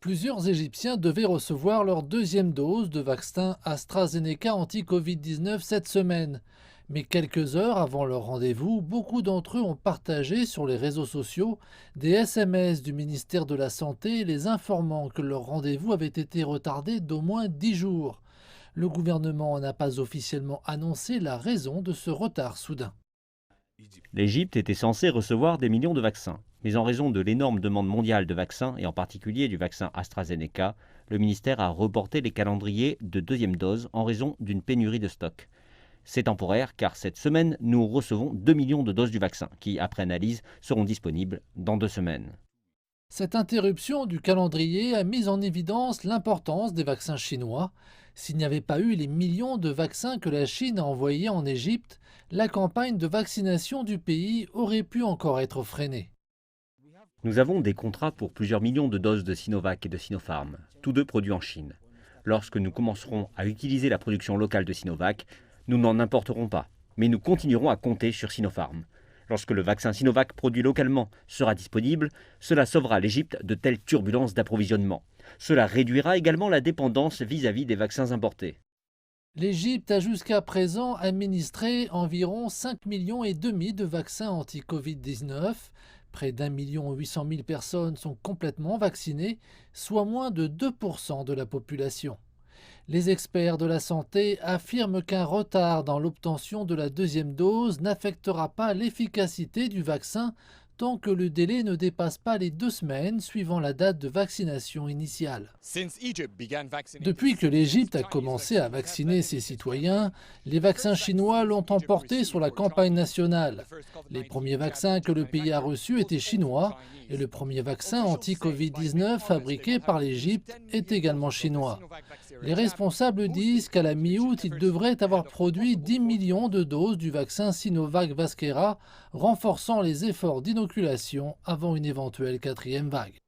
Plusieurs Égyptiens devaient recevoir leur deuxième dose de vaccin AstraZeneca anti-Covid-19 cette semaine. Mais quelques heures avant leur rendez-vous, beaucoup d'entre eux ont partagé sur les réseaux sociaux des SMS du ministère de la Santé les informant que leur rendez-vous avait été retardé d'au moins 10 jours. Le gouvernement n'a pas officiellement annoncé la raison de ce retard soudain. L'Égypte était censée recevoir des millions de vaccins. Mais en raison de l'énorme demande mondiale de vaccins, et en particulier du vaccin AstraZeneca, le ministère a reporté les calendriers de deuxième dose en raison d'une pénurie de stock. C'est temporaire car cette semaine, nous recevons 2 millions de doses du vaccin qui, après analyse, seront disponibles dans 2 semaines. Cette interruption du calendrier a mis en évidence l'importance des vaccins chinois. S'il n'y avait pas eu les millions de vaccins que la Chine a envoyés en Égypte, la campagne de vaccination du pays aurait pu encore être freinée. Nous avons des contrats pour plusieurs millions de doses de Sinovac et de Sinopharm, tous deux produits en Chine. Lorsque nous commencerons à utiliser la production locale de Sinovac, nous n'en importerons pas, mais nous continuerons à compter sur Sinopharm. Lorsque le vaccin Sinovac produit localement sera disponible, cela sauvera l'Égypte de telles turbulences d'approvisionnement. Cela réduira également la dépendance vis-à-vis des vaccins importés. L'Égypte a jusqu'à présent administré environ 5,5 millions de vaccins anti-Covid-19. Près d'1,8 million personnes sont complètement vaccinées, soit moins de 2% de la population. Les experts de la santé affirment qu'un retard dans l'obtention de la deuxième dose n'affectera pas l'efficacité du vaccin tant que le délai ne dépasse pas les 2 semaines suivant la date de vaccination initiale. Depuis que l'Égypte a commencé à vacciner ses citoyens, les vaccins chinois l'ont emporté sur la campagne nationale. Les premiers vaccins que le pays a reçus étaient chinois et le premier vaccin anti-Covid-19 fabriqué par l'Égypte est également chinois. Les responsables disent qu'à la mi-août, ils devraient avoir produit 10 millions de doses du vaccin Sinovac Vasquera, renforçant les efforts d'inoculation avant une éventuelle quatrième vague.